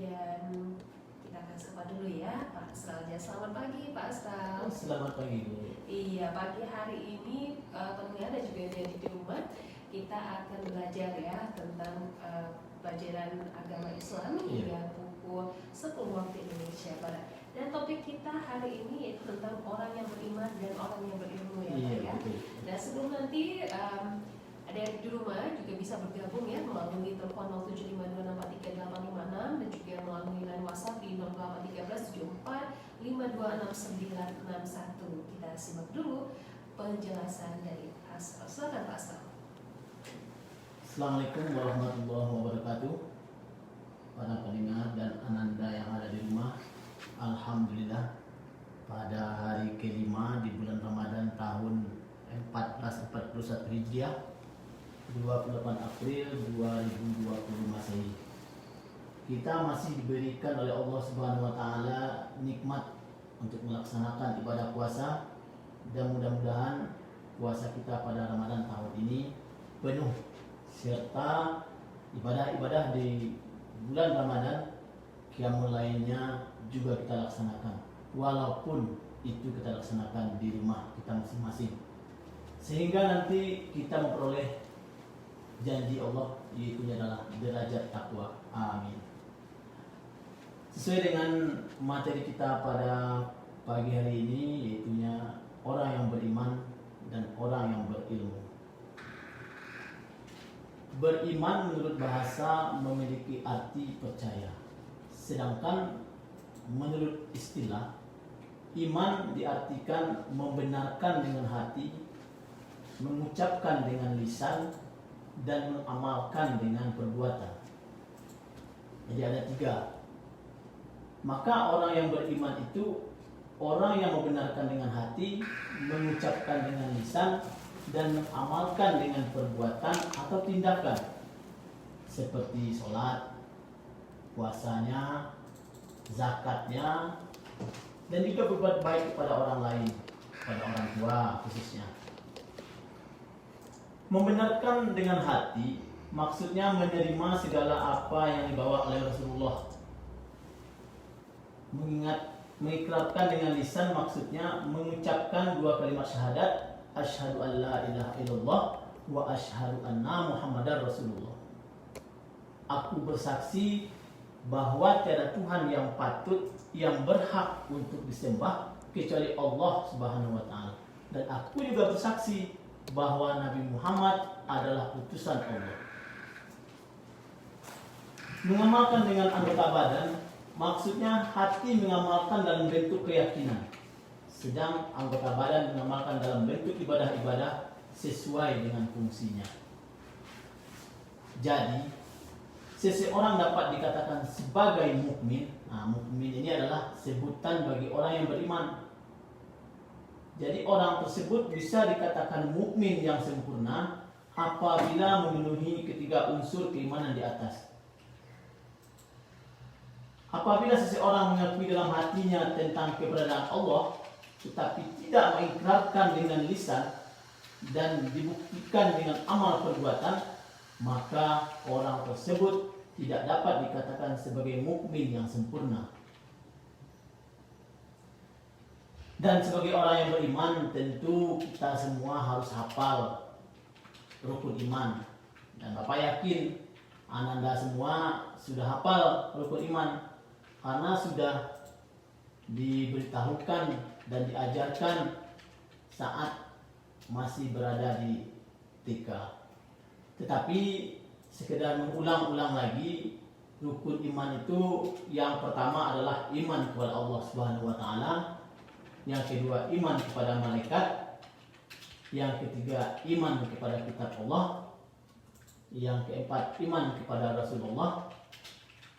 Dan kita akan sapa dulu ya Pak Asralnya. Selamat pagi Pak Asral. Selamat pagi Bu. Iya, pagi hari ini pendengar dan juga yang di rumah, kita akan belajar ya tentang pelajaran agama Islam hingga pukul 10 waktu Indonesia Barat. Dan topik kita hari ini yaitu tentang orang yang beriman dan orang yang berilmu ya Pak ya. Dan sebelum nanti ada yang di rumah juga bisa bergabung ya melalui telepon 0752643856 dan juga melalui line WhatsApp di 081374526961. Kita simak dulu penjelasan dari Asral. Silakan Pak Asral. Assalamualaikum warahmatullahi wabarakatuh. Para pendengar dan ananda yang ada di rumah, alhamdulillah pada hari kelima di bulan Ramadan tahun 1441 Hijriah 28 April 2020 Masehi, kita masih diberikan oleh Allah Subhanahu wa taala nikmat untuk melaksanakan ibadah puasa, dan mudah-mudahan puasa kita pada Ramadan tahun ini penuh serta ibadah-ibadah di bulan Ramadan qiyamul lainnya juga kita laksanakan, walaupun itu kita laksanakan di rumah kita masing-masing, sehingga nanti kita memperoleh janji Allah, yaitu adalah derajat takwa. Amin. Sesuai dengan materi kita pada pagi hari ini, yaitunya orang yang beriman dan orang yang berilmu. Beriman menurut bahasa memiliki arti percaya, sedangkan menurut istilah iman diartikan membenarkan dengan hati, mengucapkan dengan lisan, dan mengamalkan dengan perbuatan. Jadi ada 3. Maka orang yang beriman itu orang yang membenarkan dengan hati, mengucapkan dengan lisan, dan mengamalkan dengan perbuatan atau tindakan, seperti sholat, puasanya, zakatnya, dan juga berbuat baik kepada orang lain, kepada orang tua khususnya. Membenarkan dengan hati maksudnya menerima segala apa yang dibawa oleh Rasulullah. Mengikrarkan dengan lisan maksudnya mengucapkan 2 kalimat syahadat, asyhadu an la ilaha illallah wa asyhadu anna muhammadar rasulullah. Aku bersaksi bahwa tiada Tuhan yang patut, yang berhak untuk disembah kecuali Allah Subhanahu wa taala. Dan aku juga bersaksi bahwa Nabi Muhammad adalah utusan Allah. Mengamalkan dengan anggota badan maksudnya hati mengamalkan dalam bentuk keyakinan, sedang anggota badan mengamalkan dalam bentuk ibadah-ibadah sesuai dengan fungsinya. Jadi seseorang dapat dikatakan sebagai mukmin. Mukmin ini adalah sebutan bagi orang yang beriman. Jadi orang tersebut bisa dikatakan mukmin yang sempurna apabila memenuhi 3 unsur keimanan di atas. Apabila seseorang mengakui dalam hatinya tentang keberadaan Allah, tetapi tidak mengikrarkan dengan lisan dan dibuktikan dengan amal perbuatan, maka orang tersebut tidak dapat dikatakan sebagai mukmin yang sempurna. Dan sebagai orang yang beriman, tentu kita semua harus hafal rukun iman. Dan Bapak yakin ananda semua sudah hafal rukun iman, karena sudah diberitahukan dan diajarkan saat masih berada di TK. Tetapi sekedar mengulang-ulang lagi, rukun iman itu yang pertama adalah iman kepada Allah Subhanahu wa taala, yang kedua iman kepada malaikat, yang ketiga iman kepada kitab Allah, yang keempat iman kepada Rasulullah,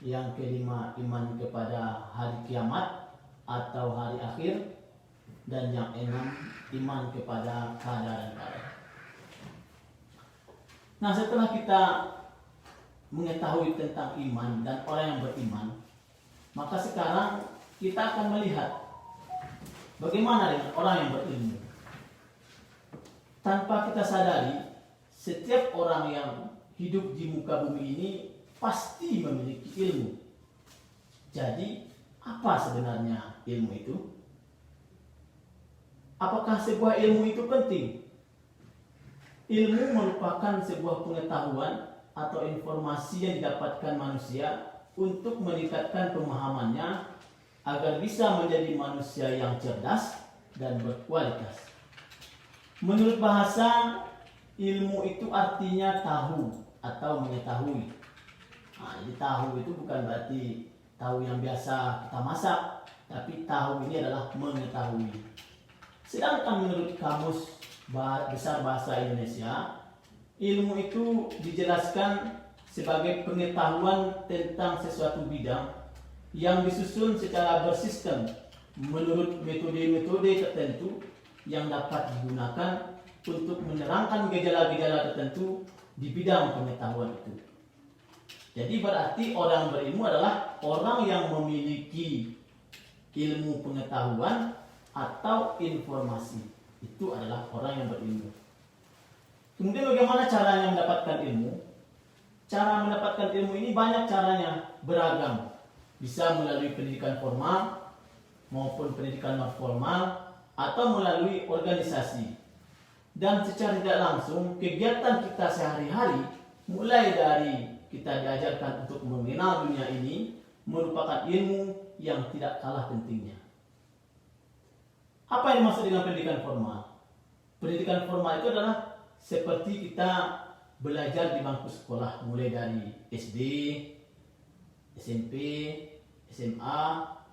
yang kelima iman kepada hari kiamat atau hari akhir, dan yang enam iman kepada qadar dan qadar. Nah, setelah kita mengetahui tentang iman dan orang yang beriman, maka sekarang kita akan melihat bagaimana dengan orang yang berilmu. Tanpa kita sadari, setiap orang yang hidup di muka bumi ini pasti memiliki ilmu. Jadi, apa sebenarnya ilmu itu? Apakah sebuah ilmu itu penting? Ilmu merupakan sebuah pengetahuan atau informasi yang didapatkan manusia untuk meningkatkan pemahamannya agar bisa menjadi manusia yang cerdas dan berkualitas. Menurut bahasa, ilmu itu artinya tahu atau mengetahui. Nah, jadi tahu itu bukan berarti tahu yang biasa kita masak, tapi tahu ini adalah mengetahui. Sedangkan menurut Kamus Besar Bahasa Indonesia, ilmu itu dijelaskan sebagai pengetahuan tentang sesuatu bidang yang disusun secara bersistem menurut metode-metode tertentu yang dapat digunakan untuk menerangkan gejala-gejala tertentu di bidang pengetahuan itu. Jadi berarti orang berilmu adalah orang yang memiliki ilmu pengetahuan atau informasi. Itu adalah orang yang berilmu. Kemudian bagaimana caranya mendapatkan ilmu? Cara mendapatkan ilmu ini banyak caranya, beragam. Bisa melalui pendidikan formal maupun pendidikan non formal atau melalui organisasi. Dan secara tidak langsung kegiatan kita sehari-hari mulai dari kita diajarkan untuk mengenal dunia ini merupakan ilmu yang tidak kalah pentingnya. Apa yang dimaksud dengan pendidikan formal? Pendidikan formal itu adalah seperti kita belajar di bangku sekolah mulai dari SD, SMP, SMA,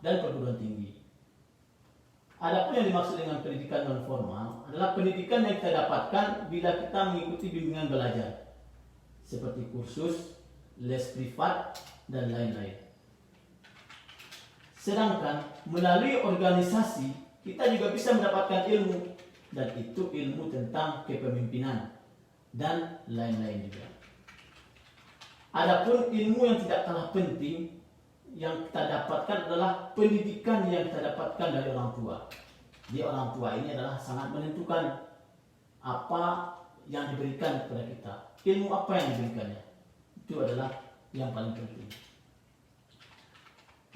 dan perguruan tinggi. Adapun yang dimaksud dengan pendidikan non formal adalah pendidikan yang kita dapatkan bila kita mengikuti bimbingan belajar seperti kursus, les privat, dan lain-lain. Sedangkan melalui organisasi kita juga bisa mendapatkan ilmu, dan itu ilmu tentang kepemimpinan dan lain-lain juga. Adapun ilmu yang tidak kalah penting yang kita dapatkan adalah pendidikan yang kita dapatkan dari orang tua. Jadi orang tua ini adalah sangat menentukan apa yang diberikan kepada kita. Ilmu apa yang diberikannya, itu adalah yang paling penting.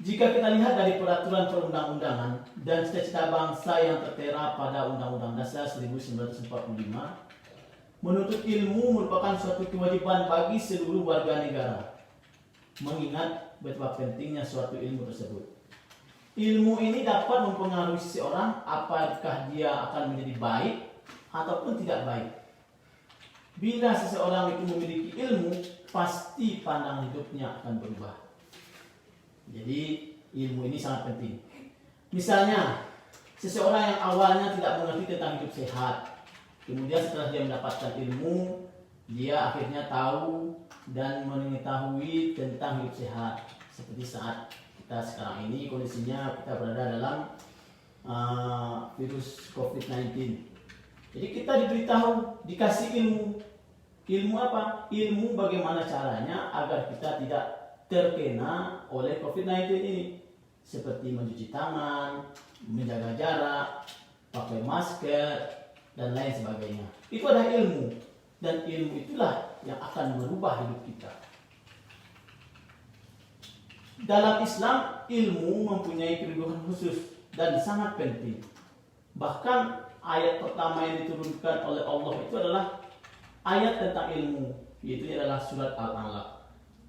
Jika kita lihat dari peraturan perundang-undangan dan cita-cita bangsa yang tertera pada Undang-Undang Dasar 1945, menuntut ilmu merupakan suatu kewajiban bagi seluruh warga negara. Mengingat betapa pentingnya suatu ilmu tersebut. Ilmu ini dapat mempengaruhi seseorang apakah dia akan menjadi baik ataupun tidak baik. Bila seseorang itu memiliki ilmu, pasti pandangan hidupnya akan berubah. Jadi ilmu ini sangat penting. Misalnya, seseorang yang awalnya tidak mengerti tentang hidup sehat, kemudian setelah dia mendapatkan ilmu, dia akhirnya tahu dan mengetahui tentang hidup sehat. Seperti saat kita sekarang ini kondisinya kita berada dalam virus COVID-19. Jadi kita diberitahu, dikasih ilmu. Ilmu apa? Ilmu bagaimana caranya agar kita tidak terkena oleh COVID-19 ini. Seperti mencuci tangan, menjaga jarak, pakai masker, dan lain sebagainya. Itu adalah ilmu. Dan ilmu itulah yang akan merubah hidup kita. Dalam Islam, ilmu mempunyai kedudukan khusus dan sangat penting. Bahkan ayat pertama yang diturunkan oleh Allah itu adalah ayat tentang ilmu, yaitu adalah surat Al-Alaq.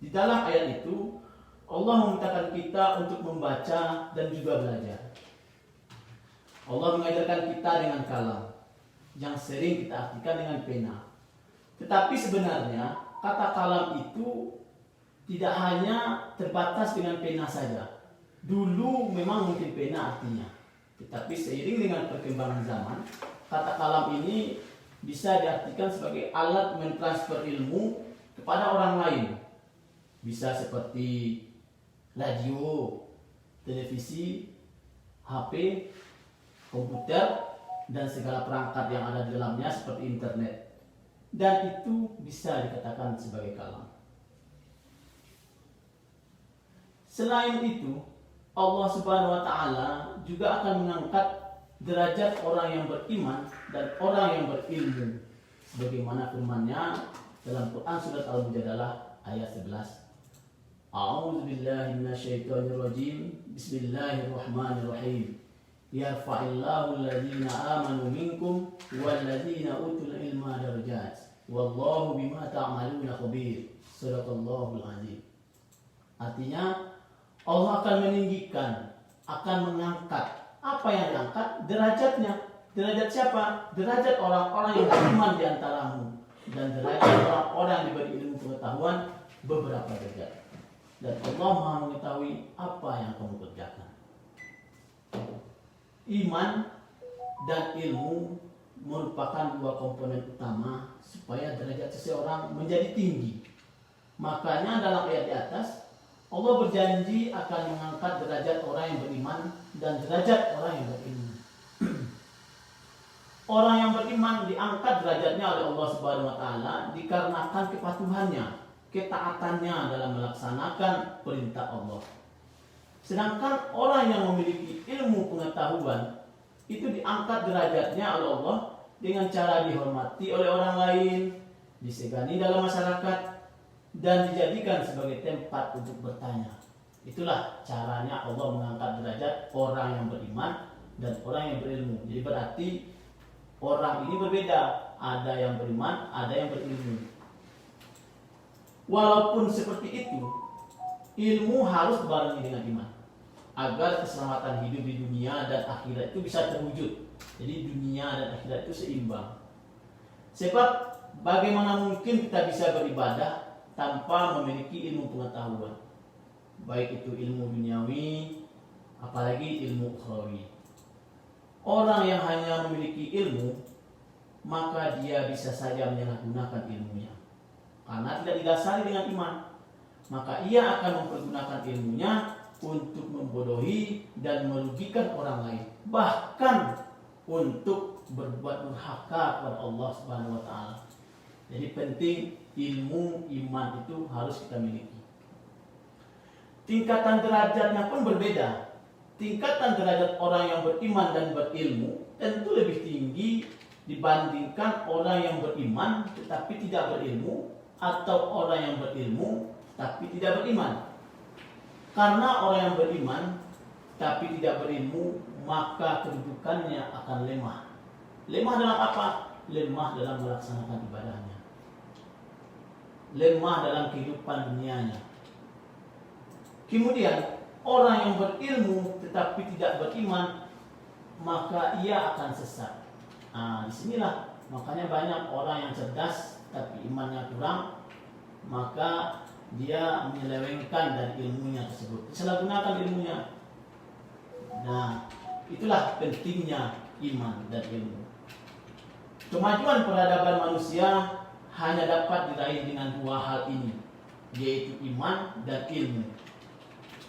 Di dalam ayat itu Allah memintakan kita untuk membaca dan juga belajar. Allah mengajarkan kita dengan kalam, yang sering kita artikan dengan pena. Tetapi sebenarnya kata kalam itu tidak hanya terbatas dengan pena saja. Dulu memang mungkin pena artinya, tetapi seiring dengan perkembangan zaman, kata kalam ini bisa diartikan sebagai alat mentransfer ilmu kepada orang lain. Bisa seperti radio, televisi, HP, komputer, dan segala perangkat yang ada di dalamnya seperti internet. Dan itu bisa dikatakan sebagai kalam. Selain itu, Allah Subhanahu wa Ta'ala juga akan mengangkat derajat orang yang beriman dan orang yang berilmu, sebagaimana firman-Nya dalam Quran surat Al-Mujadalah ayat 11. A'udzu billahi minasyaitonir rajim. Bismillahirrahmanirrahim. Yarfa'illahu alladhina amanu minkum walladzina utul ilma darajat. Wallahu bima ta'maluna khabir. Shadaqallahul azim. Artinya Allah akan meninggikan, akan mengangkat. Apa yang diangkat? Derajatnya. Derajat siapa? Derajat orang-orang yang beriman di antaramu, dan derajat orang-orang yang diberi ilmu pengetahuan beberapa derajat. Dan Allah Maha mengetahui apa yang kamu kerjakan. Iman dan ilmu merupakan dua komponen utama supaya derajat seseorang menjadi tinggi. Makanya dalam ayat di atas Allah berjanji akan mengangkat derajat orang yang beriman dan derajat orang yang berilmu. Orang yang beriman diangkat derajatnya oleh Allah Subhanahu wa taala dikarenakan kepatuhannya, ketaatannya dalam melaksanakan perintah Allah. Sedangkan orang yang memiliki ilmu pengetahuan itu diangkat derajatnya oleh Allah dengan cara dihormati oleh orang lain, disegani dalam masyarakat, dan dijadikan sebagai tempat untuk bertanya. Itulah caranya Allah mengangkat derajat orang yang beriman dan orang yang berilmu. Jadi berarti orang ini berbeda, ada yang beriman, ada yang berilmu. Walaupun seperti itu, ilmu harus dibarengi dengan iman agar keselamatan hidup di dunia dan akhirat itu bisa terwujud. Jadi dunia dan akhirat itu seimbang. Sebab bagaimana mungkin kita bisa beribadah tanpa memiliki ilmu pengetahuan, baik itu ilmu duniawi apalagi ilmu ukhrawi. Orang yang hanya memiliki ilmu, maka dia bisa saja menyalahgunakan ilmunya karena tidak didasari dengan iman. Maka ia akan mempergunakan ilmunya untuk membodohi dan merugikan orang lain, bahkan untuk berbuat durhaka kepada Allah Subhanahu wa taala. Jadi penting ilmu iman itu harus kita miliki. Tingkatan derajatnya pun berbeda. Tingkatan derajat orang yang beriman dan berilmu tentu lebih tinggi dibandingkan orang yang beriman tetapi tidak berilmu, atau orang yang berilmu tapi tidak beriman. Karena orang yang beriman tapi tidak berilmu, maka kedudukannya akan lemah. Lemah dalam apa? Lemah dalam melaksanakan ibadahnya, lemah dalam kehidupan dunianya. Kemudian orang yang berilmu tetapi tidak beriman, maka ia akan sesat. Disinilah makanya banyak orang yang cerdas tapi imannya kurang, maka dia menyelewengkan dari ilmunya tersebut, disalahgunakan ilmunya. Nah, itulah pentingnya iman dan ilmu. Kemajuan peradaban manusia hanya dapat diraih dengan dua hal ini, yaitu iman dan ilmu.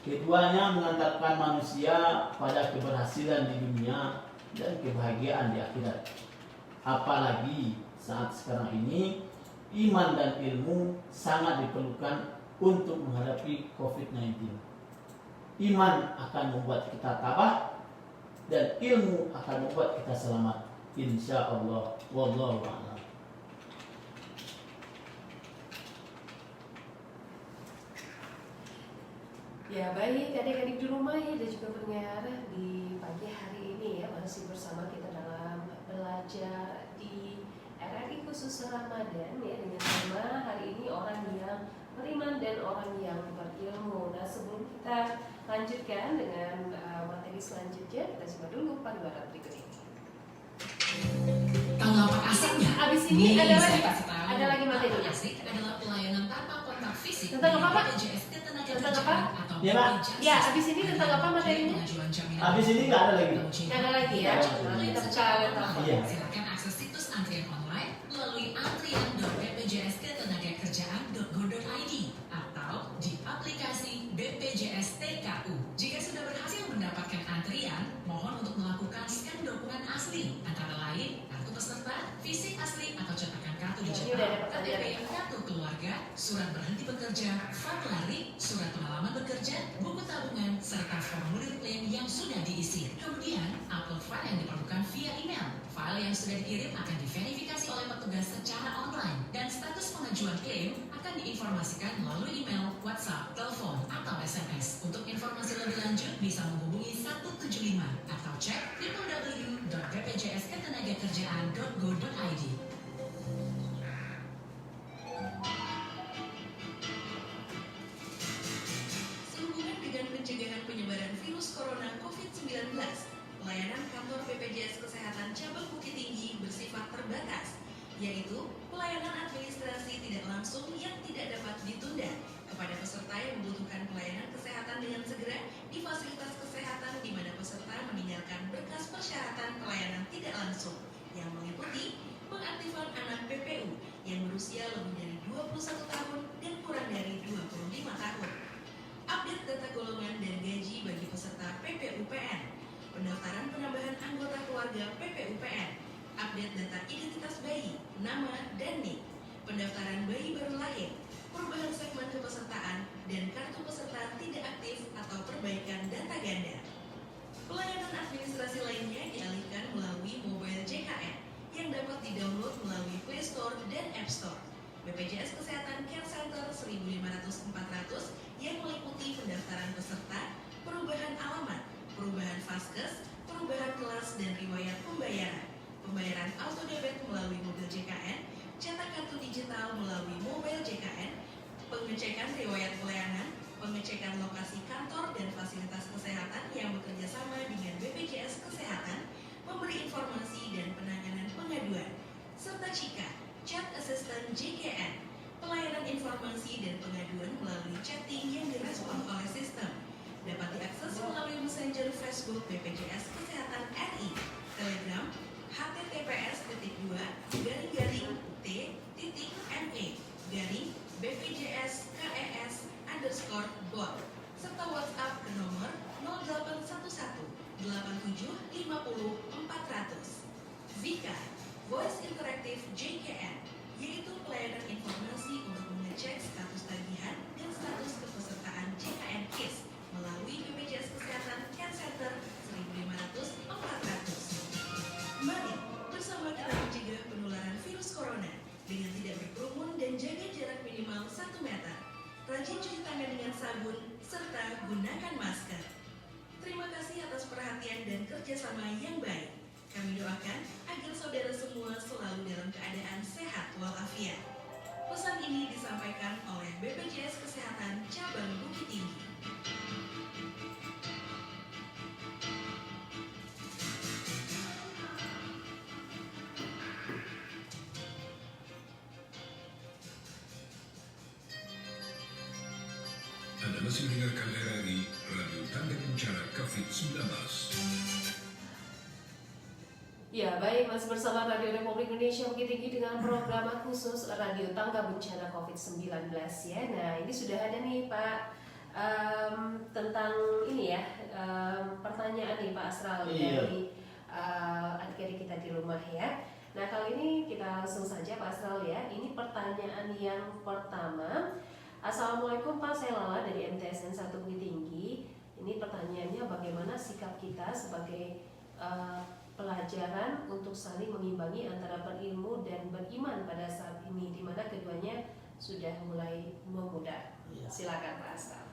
Keduanya mengantarkan manusia pada keberhasilan di dunia dan kebahagiaan di akhirat. Apalagi saat sekarang ini iman dan ilmu sangat diperlukan untuk menghadapi COVID-19. Iman akan membuat kita tabah dan ilmu akan membuat kita selamat, insya Allah. Wallahu a'lam. Ya baik adik-adik di rumah ya dan juga pendengar, di pagi hari ini ya masih bersama kita dalam belajar di RRI khusus Ramadan ya, dengan tema hari ini orang yang beriman dan orang yang berilmu. Nah sebelum kita lanjutkan dengan materi selanjutnya, kita simak dulu pariwara berikut ini. Tahu apa asapnya? Abis ini ada lagi materinya. materinya. Asik adalah pelayanan tanpa kontak fisik Tentang apa, Pak? BPJS Tentang apa? Ya, Pak. Ya, abis ini tentang apa materinya? Habis ini nggak ada lagi. Nggak ada lagi ya. Kita buka laptop. Iya. Silakan akses situs antrian online melalui antrian.bpjsketenagakerjaan.go.id atau di aplikasi BPJS TKU. Jika sudah berhasil mendapatkan antrian, mohon untuk melakukan scan dokumen asli, antara lain kartu peserta, visi asli atau cetakan kartu digital, KTP, kartu keluarga, surat berhenti bekerja, file lari, surat pengalaman bekerja, buku tabungan tabungan, serta formulir klaim yang sudah diisi. Kemudian, upload file yang diperlukan via email. File yang sudah dikirim akan diverifikasi oleh petugas secara online, dan status pengajuan klaim akan diinformasikan melalui email, WhatsApp, telepon, atau SMS. Untuk informasi lebih lanjut bisa menghubungi 175 atau cek www.bpjsketenagakerjaan.go.id. Sehubungan dengan pencegahan penyebaran virus corona COVID-19, pelayanan kantor BPJS Kesehatan Cabang Bukit Tinggi bersifat terbatas, yaitu pelayanan administrasi tidak langsung yang tidak dapat ditunda kepada peserta yang membutuhkan pelayanan kesehatan dengan segera di fasilitas kesehatan di mana peserta meninggalkan berkas persyaratan pelayanan tidak langsung yang meliputi pengaktifan anak PPU yang berusia lebih dari 21 tahun dan kurang dari 25 tahun, update data golongan dan gaji bagi peserta PPUPN, pendaftaran penambahan anggota keluarga PPUPN, update data identitas bayi, nama, dan NIK, pendaftaran bayi baru lahir, perubahan segmen kepesertaan, dan kartu peserta tidak aktif atau perbaikan data ganda. Pelayanan administrasi lainnya dialihkan melalui mobile JKN yang dapat didownload melalui Play Store dan App Store. BPJS Kesehatan Care Center 1500-400 yang meliputi pendaftaran peserta, perubahan alamat, perubahan vaskes, perubahan kelas dan riwayat pembayaran, pembayaran auto debit melalui mobil JKN, cetak kartu digital melalui mobile JKN, pengecekan riwayat pelayanan, pengecekan lokasi kantor dan fasilitas kesehatan yang bekerja sama dengan BPJS Kesehatan, memberi informasi dan penanganan pengaduan, serta CIKA, Chat Assistant JKN, pelayanan informasi dan pengaduan melalui chatting yang direspon oleh sistem, dapat diakses melalui Messenger Facebook BPJS Kesehatan RI, Telegram, https://me/bpjs-kes_bot, serta WhatsApp ke nomor 0811 87 50 400. Vika, Voice Interactive JKN, yaitu pelayanan informasi untuk mengecek status tagihan dan status kepesertaan JKN KIS melalui BPJS Kesehatan Care Center 1500-400. Mari bersama kita mencegah penularan virus corona dengan tidak berkerumun dan jaga jarak minimal 1 meter. Rajin cuci tangan dengan sabun serta gunakan masker. Terima kasih atas perhatian dan kerjasama yang baik. Kami doakan agar saudara semua selalu dalam keadaan sehat walafiat. Pesan ini disampaikan oleh BPJS Kesehatan Cabang Bukit Tinggi. Anda masih mendengarkan RRI Radio Tangga Bencana COVID-19. Ya, baik, masih bersama Radio Republik Indonesia Bukit Tinggi dengan program khusus Radio Tangga Bencana COVID-19 ya. Nah, ini sudah ada nih Pak tentang ini ya, pertanyaan nih Pak Asral dari adik-adik kita di rumah ya. Nah, kali ini kita langsung saja Pak Asral ya. Ini pertanyaan yang pertama. Assalamualaikum Pak, saya Lala dari MTSN 1 Bukit Tinggi. Ini pertanyaannya, bagaimana sikap kita sebagai pelajaran untuk saling mengimbangi antara berilmu dan beriman pada saat ini, di mana keduanya sudah mulai memudar. Ya. Silakan Pak Asral.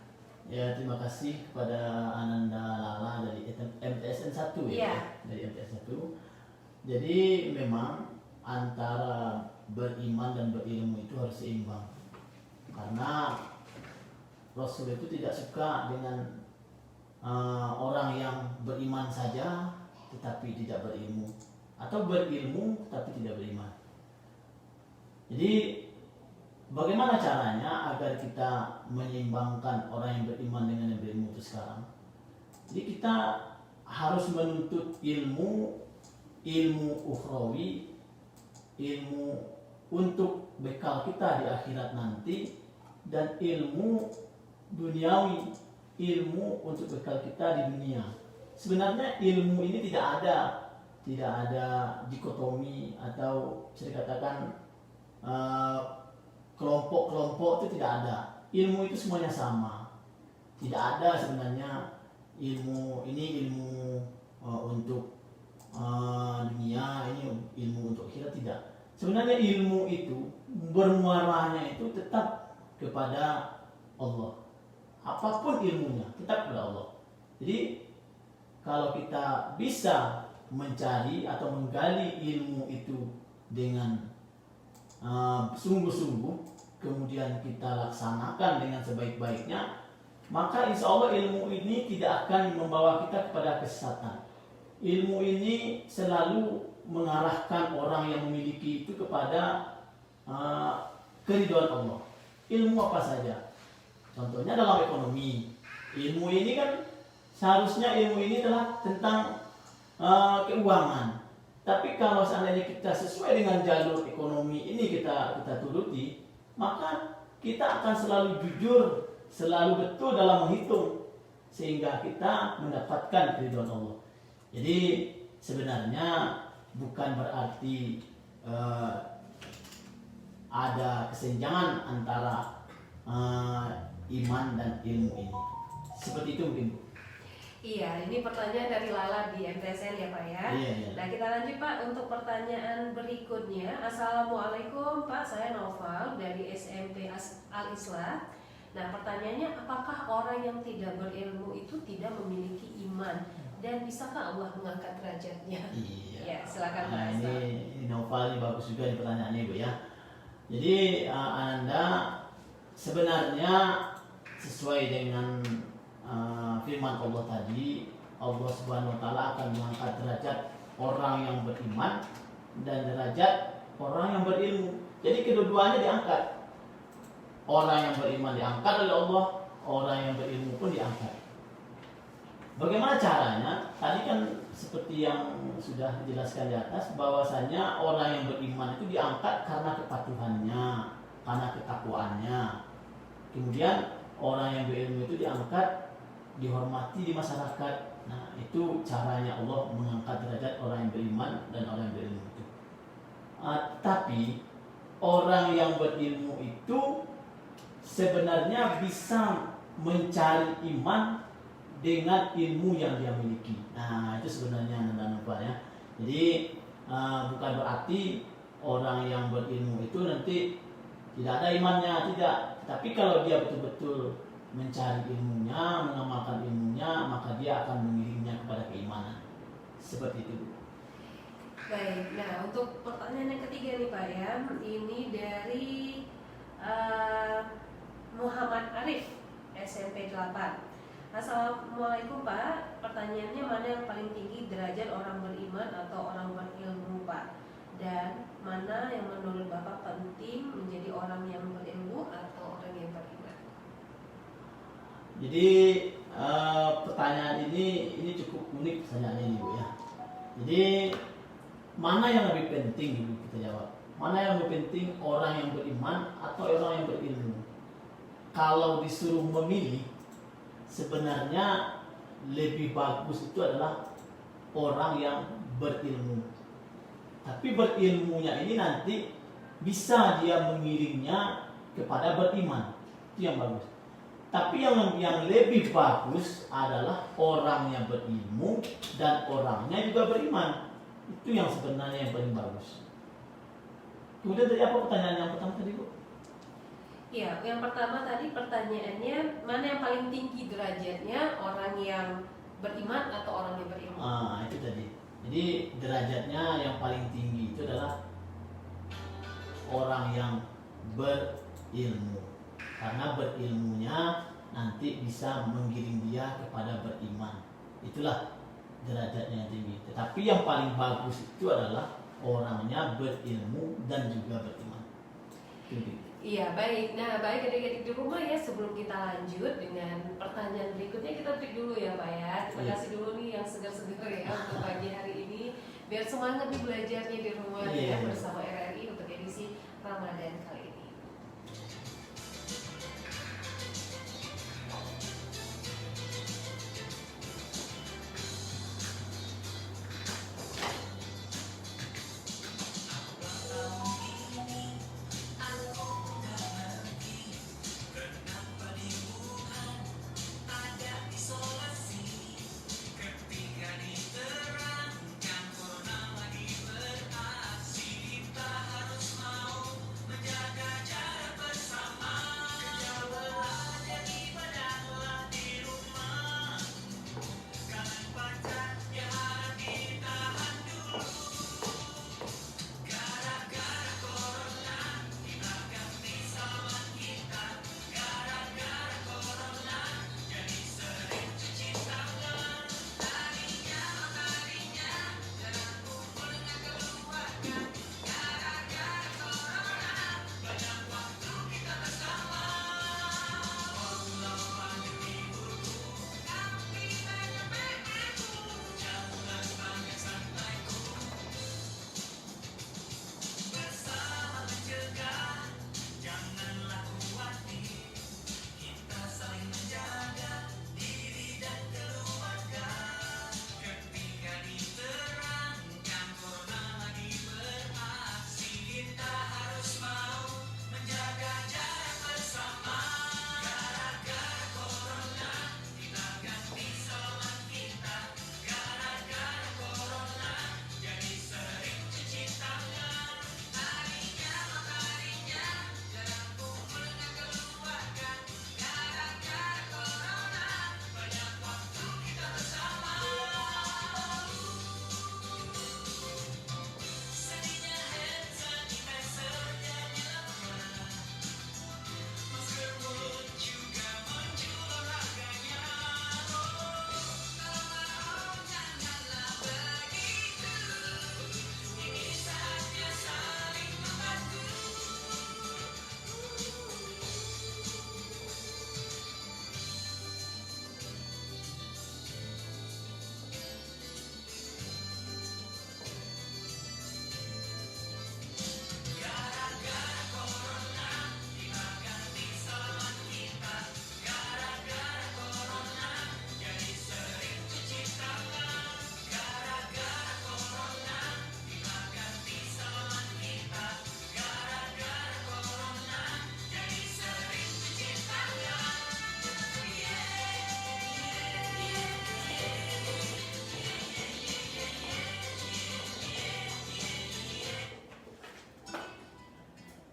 Ya, terima kasih kepada Ananda Lala dari MTSN 1 ya, dari MTSN 1. Jadi memang antara beriman dan berilmu itu harus seimbang. Karena Rasul itu tidak suka dengan orang yang beriman saja tetapi tidak berilmu, atau berilmu tapi tidak beriman. Jadi bagaimana caranya agar kita menyeimbangkan orang yang beriman dengan yang berilmu itu sekarang? Jadi kita harus menuntut ilmu ukhrawi, ilmu untuk bekal kita di akhirat nanti, dan ilmu duniawi, ilmu untuk bekal kita di dunia. Sebenarnya ilmu ini tidak ada dikotomi atau bisa dikatakan kelompok-kelompok, itu tidak ada. Ilmu itu semuanya sama. tidak ada sebenarnya ilmu ini ilmu untuk dunia, ini ilmu untuk akhirat, tidak. Sebenarnya ilmu itu bermuaranya itu tetap kepada Allah. Apapun ilmunya tetap kepada Allah. Jadi kalau kita bisa mencari atau menggali ilmu itu dengan sungguh-sungguh, kemudian kita laksanakan dengan sebaik-baiknya, maka insya Allah ilmu ini tidak akan membawa kita kepada kesesatan. Ilmu ini selalu mengarahkan orang yang memiliki itu kepada keridhaan Allah. Ilmu apa saja? Contohnya dalam ekonomi. Ilmu ini kan seharusnya ilmu ini adalah tentang keuangan. Tapi kalau seandainya kita sesuai dengan jalur ekonomi ini kita turuti, maka kita akan selalu jujur, selalu betul dalam menghitung, sehingga kita mendapatkan keridhaan Allah. Jadi sebenarnya bukan berarti ada kesenjangan antara iman dan ilmu ini. Seperti itu mungkin, Bu. Iya, ini pertanyaan dari Lala di MTSN ya Pak ya. Iya. Nah kita lanjut Pak untuk pertanyaan berikutnya. Assalamualaikum Pak, saya Noval dari SMP Al-Islah. Nah pertanyaannya, apakah orang yang tidak berilmu itu tidak memiliki iman? Dan bisakah Allah mengangkat derajatnya? Iya. Ya, silakan Pak. Ini Noval, ini bagus juga pertanyaannya, Bu ya. Jadi Anda sebenarnya sesuai dengan firman Allah tadi, Allah Subhanahu wa taala akan mengangkat derajat orang yang beriman dan derajat orang yang berilmu. Jadi kedua-duanya diangkat. Orang yang beriman diangkat oleh Allah, orang yang berilmu pun diangkat. Bagaimana caranya? Tadi kan seperti yang sudah dijelaskan di atas, bahwasanya orang yang beriman itu diangkat karena kepatuhannya, karena ketakwaannya. Kemudian orang yang berilmu itu diangkat, dihormati di masyarakat. Nah, itu caranya Allah mengangkat derajat orang yang beriman dan orang yang berilmu itu. Tapi orang yang berilmu itu sebenarnya bisa mencari iman dengan ilmu yang dia miliki. Nah, itu sebenarnya Nanda ya. Jadi bukan berarti orang yang berilmu itu nanti tidak ada imannya, tidak. Tapi kalau dia betul-betul mencari ilmunya, mengamalkan ilmunya, maka dia akan mengirimnya kepada keimanan. Seperti itu. Baik, nah untuk pertanyaan yang ketiga nih Pak ya, ini dari Muhammad Arif SMP 8. Assalamualaikum Pak, pertanyaannya mana yang paling tinggi derajat orang beriman atau orang berilmu Pak? Dan mana yang menurut Bapak penting menjadi orang yang berilmu atau orang yang beriman? Jadi pertanyaan ini cukup unik pertanyaan ini, Bu ya. Jadi mana yang lebih penting, Ibu, kita jawab. Mana yang lebih penting, orang yang beriman atau orang yang berilmu? Kalau disuruh memilih, sebenarnya lebih bagus itu adalah orang yang berilmu. Tapi berilmunya ini nanti bisa dia mengirimnya kepada beriman. Itu yang bagus. Tapi yang lebih bagus adalah orang yang berilmu dan orangnya juga beriman. Itu yang sebenarnya yang paling bagus. Kemudian tadi apa pertanyaan yang pertama tadi, Bu? Ya, yang pertama tadi pertanyaannya mana yang paling tinggi derajatnya, orang yang beriman atau orang yang berilmu? Itu tadi. Jadi derajatnya yang paling tinggi itu adalah orang yang berilmu. Karena berilmunya nanti bisa menggiring dia kepada beriman. Itulah derajatnya yang tinggi. Tetapi yang paling bagus itu adalah orangnya berilmu dan juga beriman. Iya, baik. Nah, baik adik-adik di rumah ya, sebelum kita lanjut dengan pertanyaan berikutnya, kita break dulu ya Pak ya. Terima kasih dulu nih yang segar-segar ya untuk pagi hari ini, biar semangat nih belajarnya di rumah ya bersama RRI untuk edisi Ramadan kali ini.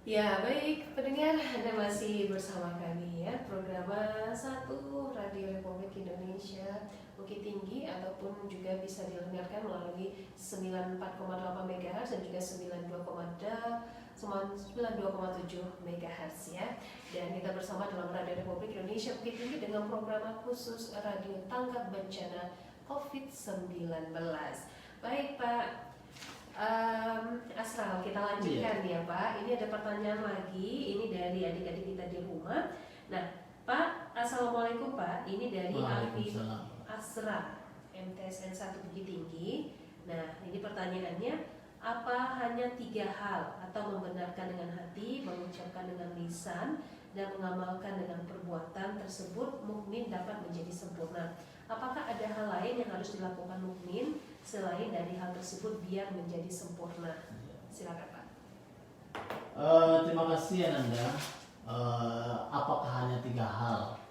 Ya, baik pendengar, Anda masih bersama kami ya, program 1 Radio Republik Indonesia Bukit Tinggi, ataupun juga bisa didengarkan melalui 94,8 MHz dan juga 92,7 MHz ya. Dan kita bersama dalam Radio Republik Indonesia Bukit Tinggi dengan program khusus Radio Tanggap Bencana COVID-19. Baik Pak Asral, kita lanjutkan ya Pak. Ini ada pertanyaan lagi, ini dari adik-adik kita di rumah. Nah Pak, Assalamualaikum Pak. Ini dari Alvin Asra, MTSN 1 Bukit Tinggi. Nah ini pertanyaannya, apa hanya 3 hal atau membenarkan dengan hati, mengucapkan dengan lisan, dan mengamalkan dengan perbuatan tersebut mukmin dapat menjadi sempurna? Apakah ada hal lain yang harus dilakukan mukmin selain dari hal tersebut biar menjadi sempurna? Silakan Pak. Terima kasih Ananda. Apakah hanya 3 hal?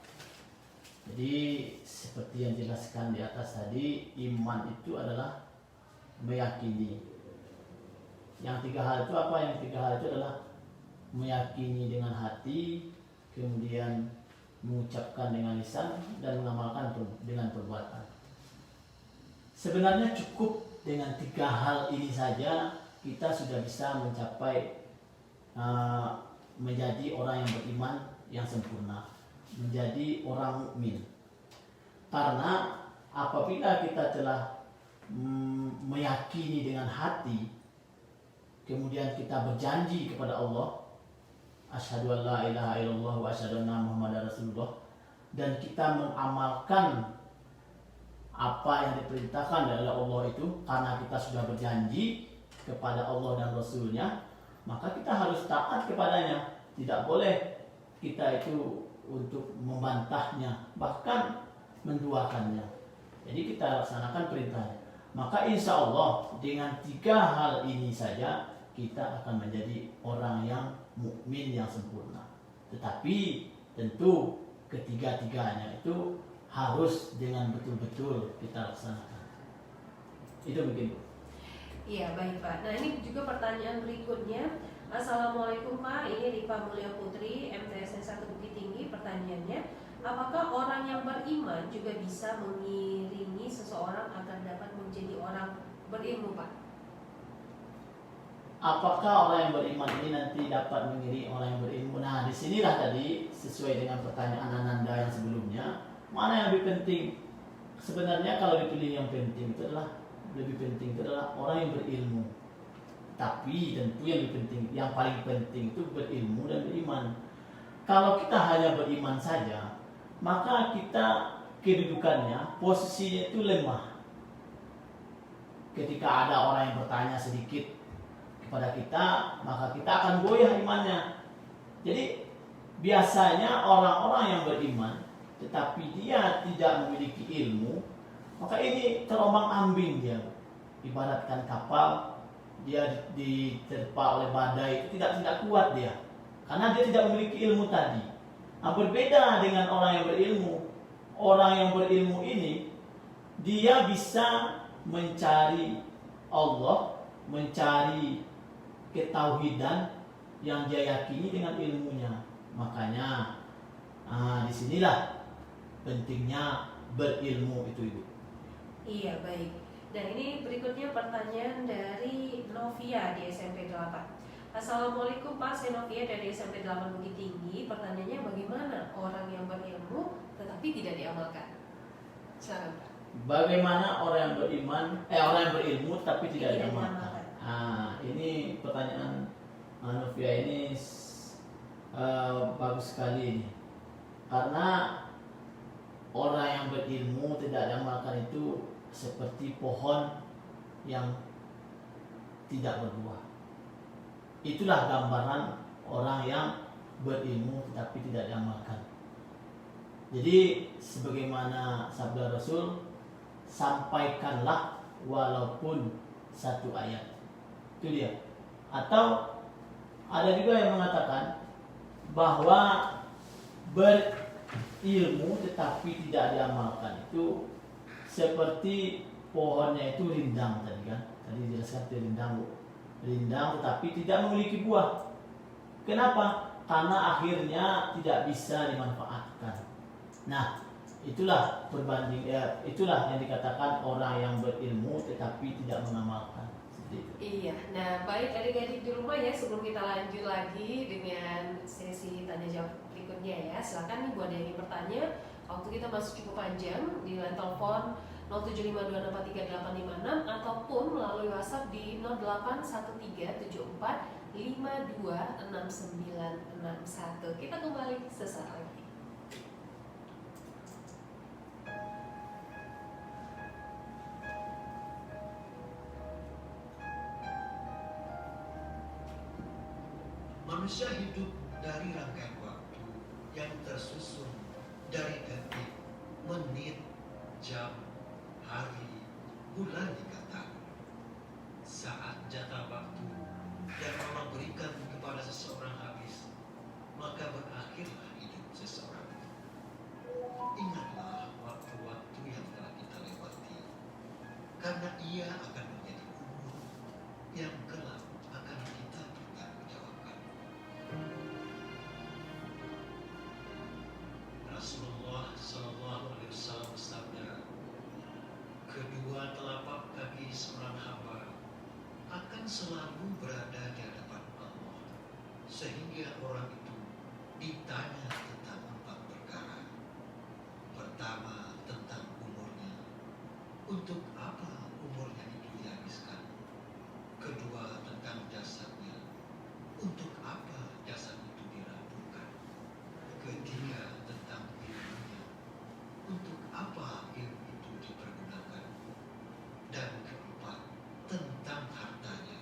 Jadi seperti yang dijelaskan di atas tadi, iman itu adalah meyakini. Yang 3 hal itu apa? Yang 3 hal itu adalah meyakini dengan hati, kemudian mengucapkan dengan lisan, dan mengamalkan dengan perbuatan. Sebenarnya cukup dengan 3 hal ini saja kita sudah bisa mencapai menjadi orang yang beriman yang sempurna, menjadi orang mukmin. Karena apabila kita telah meyakini dengan hati, kemudian kita berjanji kepada Allah, asyhadu an la ilaha illallah wa asyhadu anna muhammadar rasulullah, dan kita mengamalkan apa yang diperintahkan oleh Allah itu karena kita sudah berjanji kepada Allah dan Rasulnya, maka kita harus taat kepadanya. Tidak boleh kita itu untuk membantahnya, bahkan menduakannya. Jadi kita laksanakan perintahnya. Maka insya Allah dengan 3 hal ini saja kita akan menjadi orang yang mukmin yang sempurna. Tetapi tentu ketiga-tiganya itu harus dengan betul-betul kita laksanakan. Itu mungkin. Iya baik Pak. Nah ini juga pertanyaan berikutnya. Assalamualaikum Pak. Ini Rifa Mulia Putri, MTSN 1 Bukit Tinggi. Pertanyaannya, apakah orang yang beriman juga bisa mengiringi seseorang agar dapat menjadi orang berilmu Pak? Apakah orang yang beriman ini nanti dapat mengiringi orang yang berilmu? Nah, disinilah tadi sesuai dengan pertanyaan Ananda yang sebelumnya, mana yang lebih penting? Sebenarnya kalau dipilih yang penting itu adalah lebih penting itu adalah orang yang berilmu. Tapi tentu yang lebih penting, yang paling penting itu berilmu dan beriman. Kalau kita hanya beriman saja, maka kita kedudukannya, posisinya itu lemah. Ketika ada orang yang bertanya sedikit kepada kita, maka kita akan goyah imannya. Jadi biasanya orang-orang yang beriman tetapi dia tidak memiliki ilmu, maka ini terombang-ambing dia. Ibaratkan kapal, dia diterpa oleh badai, itu tidak kuat dia, karena dia tidak memiliki ilmu tadi. Nah, berbeda dengan orang yang berilmu. Orang yang berilmu ini dia bisa mencari Allah, mencari ketauhidan yang dia yakini dengan ilmunya. Makanya disinilah pentingnya berilmu itu Ibu. Iya baik. Dan ini berikutnya pertanyaan dari Novia di SMP 8. Assalamualaikum Pak, saya Novia dari SMP 8 Bukit Tinggi. Pertanyaannya, bagaimana orang yang berilmu tetapi tidak diamalkan? Silakan Pak. Bagaimana orang yang beriman, orang yang berilmu tapi tidak diamalkan? Ini pertanyaan Novia ini bagus sekali ini. Karena orang yang berilmu tidak diamalkan itu seperti pohon yang tidak berbuah. Itulah gambaran orang yang berilmu tetapi tidak diamalkan. Jadi sebagaimana sabda Rasul, sampaikanlah walaupun 1 ayat. Itu dia. Atau ada juga yang mengatakan bahwa berilmu tetapi tidak diamalkan itu seperti pohonnya itu rindang tadi kan. Tadi dijelaskan itu rindang tetapi tidak memiliki buah. Kenapa? Karena akhirnya tidak bisa dimanfaatkan. Nah, itulah itulah yang dikatakan orang yang berilmu tetapi tidak mengamalkan. Iya, nah baik adik-adik di rumah ya, sebelum kita lanjut lagi dengan sesi tanya jawab berikutnya ya, silakan nih buat yang ingin bertanya. Waktu kita masih cukup panjang di line telepon 0752643856 ataupun melalui WhatsApp di 081374526961. Kita kembali sesaat lagi. Manusia hidup dari rangkaian waktu yang tersusun dari detik, menit, jam, hari, bulan hingga tahun. Saat jatah waktu yang Allah berikan kepada seseorang habis, maka berakhirlah hidup seseorang. Ingatlah waktu-waktu yang telah kita lewati, karena ia akan menjadi umur yang kelak akan kita pertanggungjawabkan. Rasulullah Shallallahu Alaihi Wasallam bersabda, kedua telapak kaki seorang hamba akan selalu berada di hadapan Allah, sehingga orang itu ditanya tentang 4 perkara. Pertama, tentang umurnya. Untuk apa umurnya itu dihabiskan? Kedua, tentang jasadnya. Untuk apa jasad itu dirampungkan? Ketiga, tentang ilmunya. Untuk apa ilmu itu dipergunakan? Dan keempat, tentang hartanya.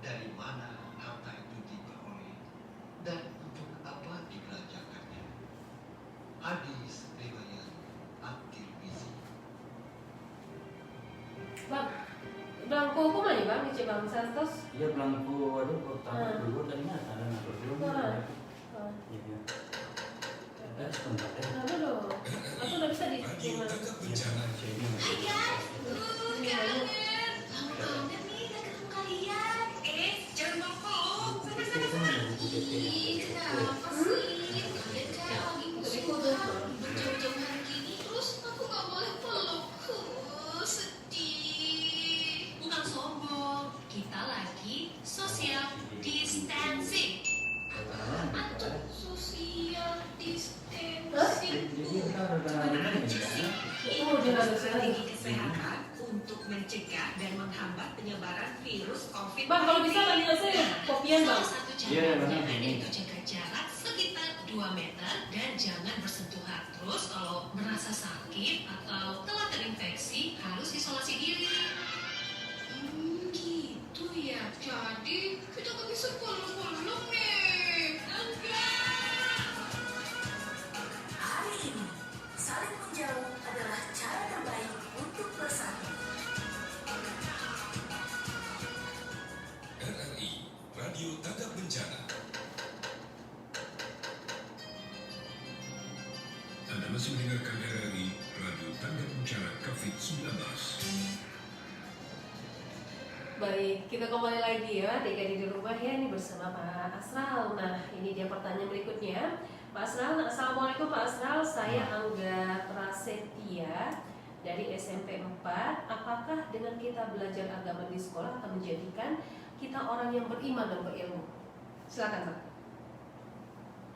Dari mana harta itu diperoleh? Dan untuk apa dibelanjakannya? Hadis riwayat At-Tirmizi. Bang, belangko hukum aja bang, di Bang Santos. Iya belangku, aduh pertama dulu tadinya ada ngatur belum. Iya. Sebentar ya. Kenapa dong? Aku udah bisa di Radio Tanggap Bencana. Hai guys, kangen. Lama banget nih gak ketemu kalian. Jangan ngomong. Sana. Ih, kenapa sih? Kalian kayak lagi musuhan. Berjauh-jauh hari gini, terus aku gak boleh peluk. Sedih. Bukan sombong, kita lagi social distancing. Apaan tuh social distancing? Jadi kita udah Oh, jangan Strategi kesehatan untuk mencegah dan menghambat penyebaran virus COVID-19. Bang, kalau bisa lagi saya kopian bang. Salah satu Iya, caranya benar. yaitu jaga jarak sekitar 2 meter dan jangan bersentuhan. Terus kalau merasa sakit atau telah terinfeksi harus isolasi diri. Gitu ya. Jadi kita gak bisa peluk-peluk nih. Enggak. Hari ini, saling menjauh adalah cara terbaik untuk bersatu. RRI Radio Tanggap Bencana. Anda masih mendengarkan RRI Radio Tanggap Bencana COVID-19. Baik, kita kembali lagi ya adik-adik di rumah ya, ini bersama Pak Asral. Nah, ini dia pertanyaan berikutnya. Pak Asral, Assalamualaikum Pak Asral, saya Angga Prasetya dari SMP 4. Apakah dengan kita belajar agama di sekolah akan menjadikan kita orang yang beriman dan berilmu? Silakan Pak.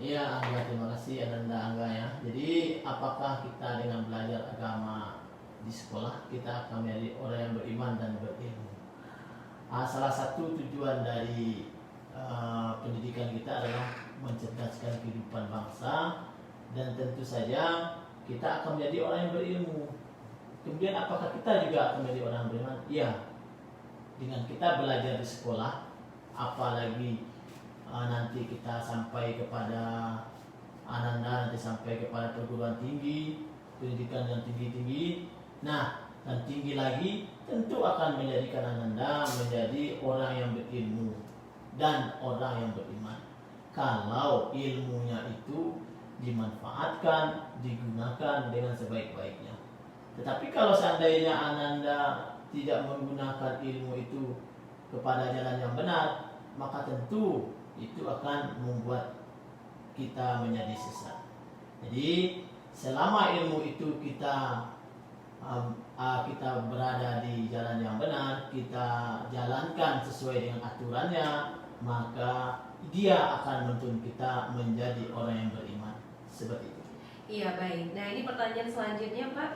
Iya, Angga, terima kasih Ananda Angga ya. Jadi apakah kita dengan belajar agama di sekolah kita akan menjadi orang yang beriman dan berilmu? Salah satu tujuan dari pendidikan kita adalah mencerdaskan kehidupan bangsa, dan tentu saja kita akan menjadi orang yang berilmu. Kemudian apakah kita juga akan menjadi orang yang beriman? Iya. Dengan kita belajar di sekolah, apalagi nanti kita sampai kepada Ananda, nanti sampai kepada perguruan tinggi, pendidikan yang tinggi-tinggi. Nah, dan tinggi lagi tentu akan menjadikan Ananda menjadi orang yang berilmu dan orang yang beriman. Kalau ilmunya itu dimanfaatkan, digunakan dengan sebaik-baiknya. Tetapi kalau seandainya Ananda tidak menggunakan ilmu itu kepada jalan yang benar, maka tentu itu akan membuat kita menjadi sesat. Jadi selama ilmu itu kita berada di jalan yang benar, kita jalankan sesuai dengan aturannya, maka dia akan menuntun kita menjadi orang yang beriman. Seperti itu. Iya, baik. Nah, ini pertanyaan selanjutnya, Pak.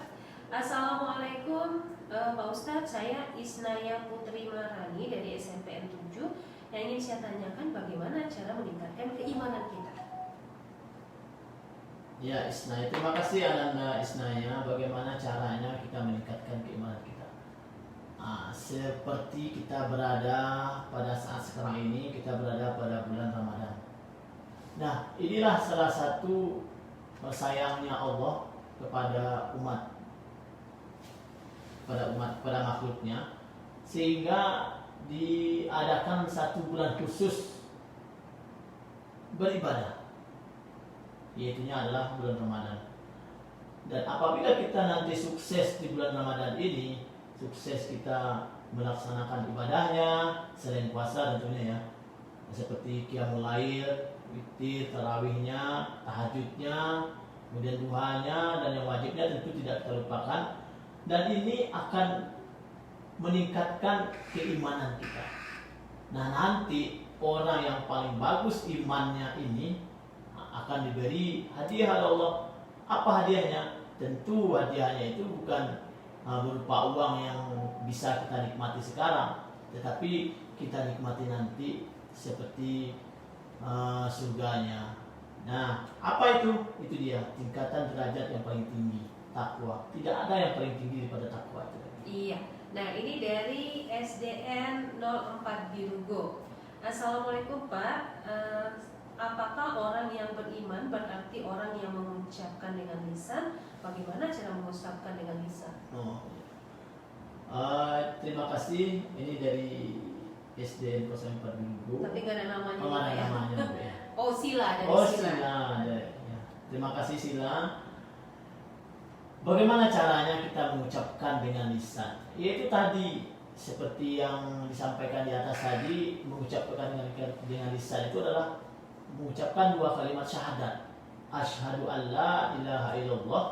Assalamualaikum Pak Ustadz, saya Isnaya Putri Marani dari SMPN 7. Yang ingin saya tanyakan bagaimana cara meningkatkan keimanan kita. Ya, Isnaya, terima kasih Ananda Isnaya. Bagaimana caranya kita meningkatkan keimanan kita? Seperti kita berada pada saat sekarang ini, kita berada pada bulan Ramadan. Nah, inilah salah satu sayangnya Allah kepada umat, pada makhluknya, sehingga diadakan satu bulan khusus beribadah, yaitunya adalah bulan Ramadan. Dan apabila kita nanti sukses di bulan Ramadan ini, sukses kita melaksanakan ibadahnya selain puasa tentunya ya, seperti qiyamul lail, witir, tarawihnya, tahajudnya, kemudian duhanya, dan yang wajibnya tentu tidak terlupakan. Dan ini akan meningkatkan keimanan kita. Nah, nanti orang yang paling bagus imannya ini akan diberi hadiah oleh Allah. Apa hadiahnya? Tentu hadiahnya itu bukan berupa uang yang bisa kita nikmati sekarang, tetapi kita nikmati nanti seperti surganya. Nah, apa itu? Itu dia tingkatan derajat yang paling tinggi, takwa. Tidak ada yang paling tinggi daripada takwa itu. Iya. Nah, ini dari SDN 04 Birugo. Assalamualaikum Pak. Apakah orang yang beriman berarti orang yang mengucapkan dengan lisan? Bagaimana cara mengucapkan dengan lisan? Terima kasih. Ini dari SDN 04 Birugo. Tapi nggak ada namanya. Nggak ada namanya. Ya. Oh, Sila dari Sila. Ya. Terima kasih Sila. Bagaimana caranya kita mengucapkan dengan lisan? Yaitu tadi seperti yang disampaikan di atas tadi, mengucapkan dengan lisan itu adalah mengucapkan dua kalimat syahadat. Asyhadu an la ilaha illallah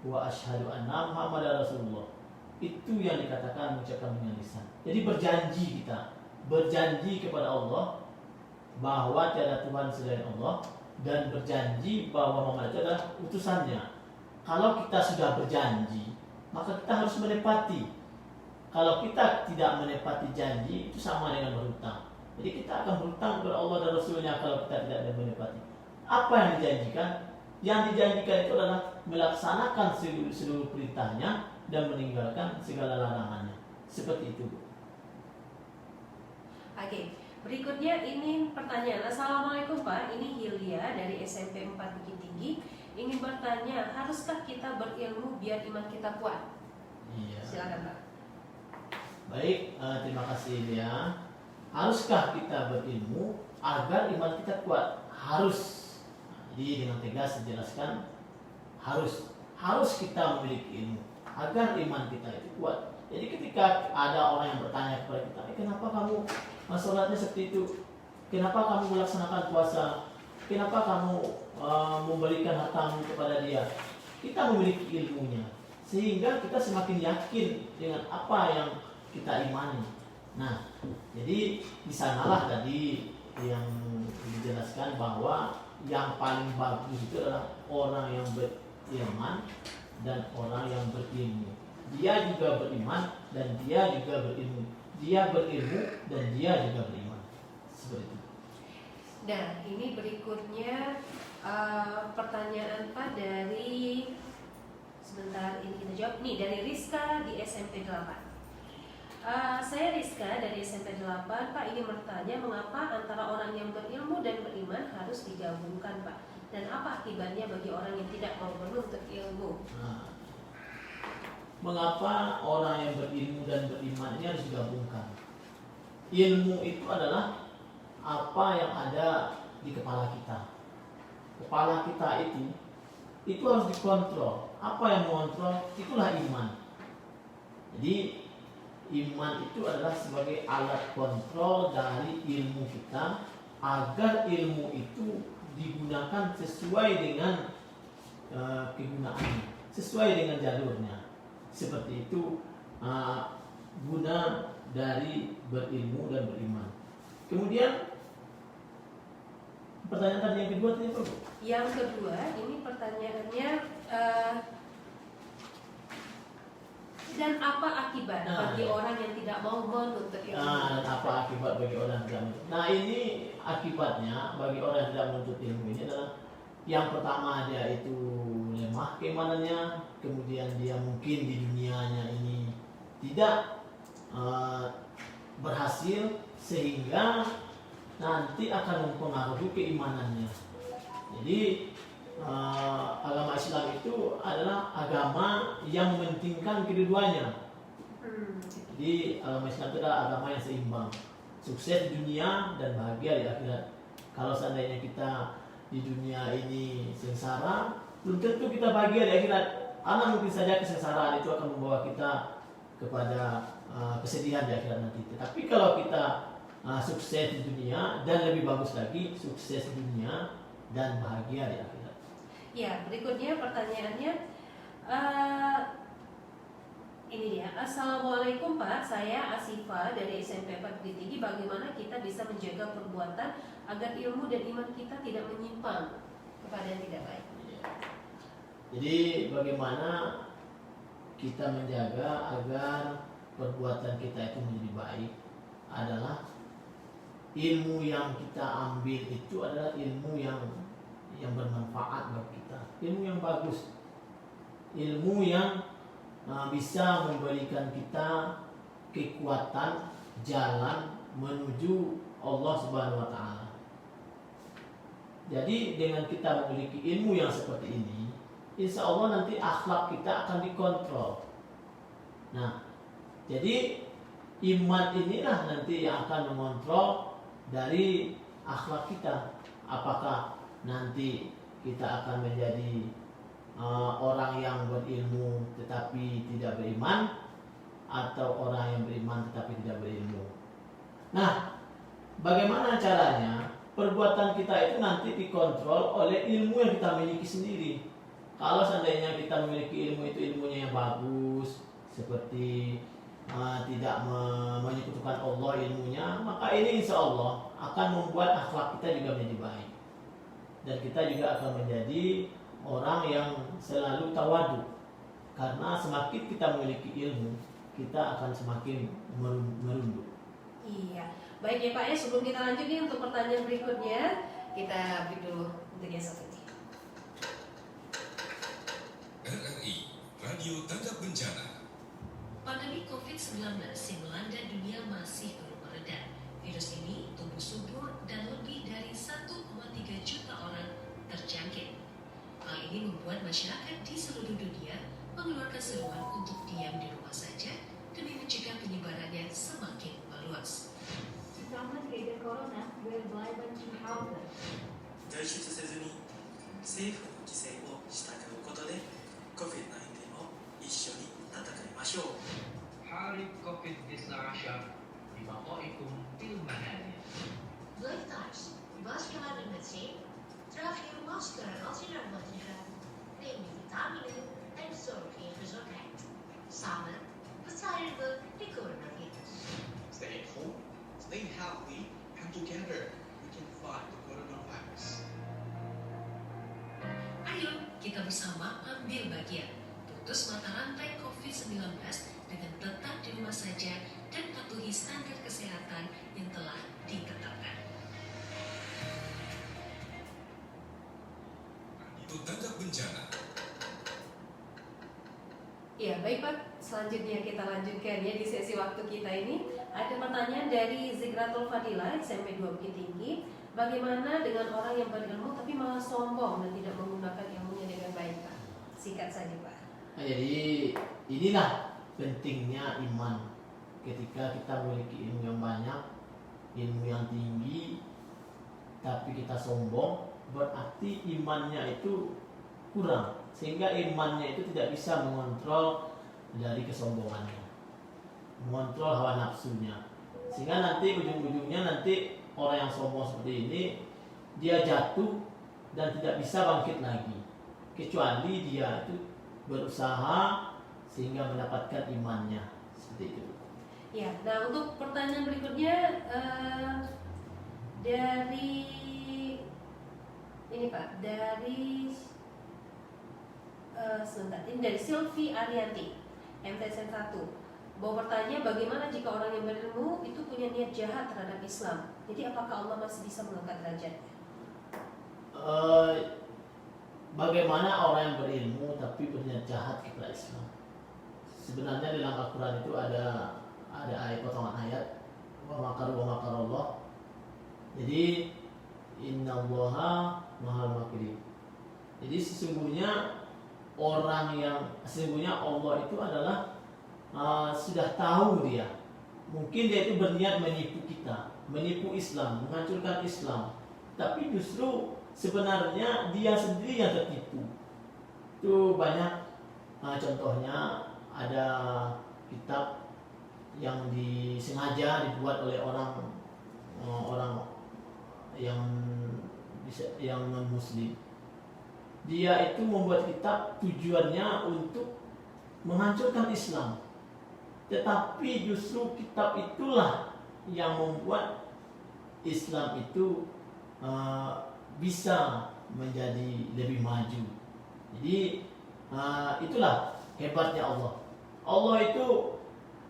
wa asyhadu anna Muhammadar Rasulullah. Itu yang dikatakan mengucapkan dengan lisan. Jadi berjanji kepada Allah bahwa tiada Tuhan selain Allah, dan berjanji bahwa Muhammad itu adalah utusannya. Kalau kita sudah berjanji, maka kita harus menepati. Kalau kita tidak menepati janji, itu sama dengan berhutang. Jadi kita akan berhutang kepada Allah dan Rasulnya kalau kita tidak menepati. Apa yang dijanjikan? Yang dijanjikan itu adalah melaksanakan seluruh perintahnya dan meninggalkan segala larangannya. Seperti itu. Oke, berikutnya ini pertanyaan. Assalamualaikum Pak, ini Hilya dari SMP 4 Bukit Tinggi. Ingin bertanya, haruskah kita berilmu biar iman kita kuat? Iya. Silakan Pak. Baik, terima kasih Hilya. Haruskah kita berilmu agar iman kita kuat? Harus. Jadi dengan tegas dijelaskan harus kita memiliki ilmu agar iman kita itu kuat. Jadi ketika ada orang yang bertanya kepada kita, kenapa kamu sholatnya seperti itu? Kenapa kamu melaksanakan puasa? Kenapa kamu memberikan hartamu kepada dia? Kita memiliki ilmunya, sehingga kita semakin yakin dengan apa yang kita imani. Nah, jadi di sanalah tadi yang dijelaskan bahwa yang paling bagus itu adalah orang yang beriman dan orang yang berilmu. Dia juga beriman dan dia juga berilmu. Dia berilmu dan dia juga beriman. Seperti itu. Nah, ini berikutnya pertanyaan Pak dari, sebentar ini kita jawab nih, dari Rizka di SMP 8. Saya Rizka dari SMP 8. Pak ingin bertanya, mengapa antara orang yang berilmu dan beriman harus digabungkan Pak? Dan apa akibatnya bagi orang yang tidak mau menuntut ilmu? Mengapa orang yang berilmu dan beriman ini harus digabungkan? Ilmu itu adalah apa yang ada di kepala kita. Kepala kita itu harus dikontrol. Apa yang mengontrol? Itulah iman. Jadi iman itu adalah sebagai alat kontrol dari ilmu kita agar ilmu itu digunakan sesuai dengan kegunaannya, sesuai dengan jalurnya. Seperti itu guna dari berilmu dan beriman. Kemudian pertanyaan tadi yang kedua tadi apa? Yang kedua, ini pertanyaannya dan apa akibat bagi orang yang tidak mau menuntut ilmu? Dan apa akibat bagi orang yang tidak menuntut? Nah, ini akibatnya bagi orang yang tidak menuntut ilmu ini adalah yang pertama, dia itu lemah keimanannya, kemudian dia mungkin di dunianya ini tidak berhasil, sehingga nanti akan mempengaruhi keimanannya. Jadi agama Islam itu adalah agama yang mementingkan kedua-duanya. Jadi agama Islam itu adalah agama yang seimbang, sukses di dunia dan bahagia di akhirat. Kalau seandainya kita di dunia ini sengsara, belum tentu kita bahagia di akhirat, karena mungkin saja kesengsaraan itu akan membawa kita kepada kesedihan di akhirat nanti. Tetapi kalau kita sukses di dunia dan lebih bagus lagi, sukses di dunia dan bahagia di akhirat. Ya, berikutnya pertanyaannya ini dia. Assalamualaikum Pak, saya Asifa dari SMP 4 Bukit Tinggi. Bagaimana kita bisa menjaga perbuatan agar ilmu dan iman kita tidak menyimpang kepada yang tidak baik? Jadi bagaimana kita menjaga agar perbuatan kita itu menjadi baik adalah ilmu yang kita ambil itu adalah ilmu yang bermanfaat bagi kita, ilmu yang bagus, ilmu yang bisa memberikan kita kekuatan jalan menuju Allah Subhanahu wa taala. Jadi dengan kita memiliki ilmu yang seperti ini, insya Allah nanti akhlak kita akan dikontrol. Nah, jadi iman inilah nanti yang akan mengontrol dari akhlak kita. Apakah nanti kita akan menjadi orang yang berilmu tetapi tidak beriman, atau orang yang beriman tetapi tidak berilmu. Nah, bagaimana caranya? Perbuatan kita itu nanti dikontrol oleh ilmu yang kita miliki sendiri. Kalau seandainya kita memiliki ilmu itu ilmunya yang bagus, seperti tidak menyekutukan Allah ilmunya, maka ini insya Allah akan membuat akhlak kita juga menjadi baik, dan kita juga akan menjadi orang yang selalu tawadu. Karena semakin kita memiliki ilmu, kita akan semakin merunduk. Iya, baik ya Pak ya. Sebelum kita lanjut nih untuk pertanyaan berikutnya, kita break dulu untuk yang satu ini. RRI Radio Tanggap Bencana. Pandemi COVID-19 yang melanda dunia masih belum mereda. Virus ini tumbuh subur dan lebih dari 1,3 juta orang terjangkit. Hal ini membuat masyarakat di seluruh dunia mengeluarkan seruan untuk diam di rumah saja demi mencegah penyebarannya semakin meluas. 外出せずに政府の規制を従うことで COVID-19 を一緒に戦いましょう。 حارب كوفيد-19 ببقائكم في المنازل. Blijf thuis. Was je maar met zee. Draag je masker als je naar buiten gaat. Neem je vitamine en zorg voor je gezondheid. Samen bestrijden we de coronavirus. Stay at home, stay healthy, and together we can fight the coronavirus. Ayo, kita bersama ambil bagian. Putus mata rantai COVID-19 dengan tetap di rumah saja dan patuhi standar kesehatan yang telah ditetapkan. Radio Tanggap Bencana. Ya, baik Pak. Selanjutnya kita lanjutkan ya di sesi waktu kita ini. Ada pertanyaan dari Zikratul Fadila, SMP 2 Bukit Tinggi. Bagaimana dengan orang yang berilmu tapi malah sombong dan tidak menggunakan ilmunya dengan baik, Pak? Singkat saja, Pak. Nah, jadi inilah pentingnya iman. Ketika kita memiliki ilmu yang banyak, ilmu yang tinggi, tapi kita sombong, berarti imannya itu kurang, sehingga imannya itu tidak bisa mengontrol dari kesombongannya, mengontrol hawa nafsunya, sehingga nanti ujung-ujungnya nanti orang yang sombong seperti ini, dia jatuh dan tidak bisa bangkit lagi, kecuali dia itu berusaha sehingga mendapatkan imannya, seperti itu. Ya, nah untuk pertanyaan berikutnya dari ini Pak, dari sebentar, ini dari Silvi Arianti, MTSN 1. Mau bertanya, bagaimana jika orang yang berilmu itu punya niat jahat terhadap Islam? Jadi apakah Allah masih bisa mengangkat derajatnya? Bagaimana orang yang berilmu tapi berniat jahat kepada Islam? Sebenarnya dalam Al-Quran itu ada ayat, potongan ayat, wa makarullah. Jadi innallaha mahal makirin. Jadi sesungguhnya Allah itu adalah sudah tahu dia. Mungkin dia itu berniat menipu kita, menipu Islam, menghancurkan Islam. Tapi justru sebenarnya dia sendiri yang tertipu. Itu banyak contohnya, ada kitab yang disengaja dibuat oleh orang yang non muslim. Dia itu membuat kitab tujuannya untuk menghancurkan Islam. Tetapi justru kitab itulah yang membuat Islam itu bisa menjadi lebih maju. Jadi itulah hebatnya Allah. Allah itu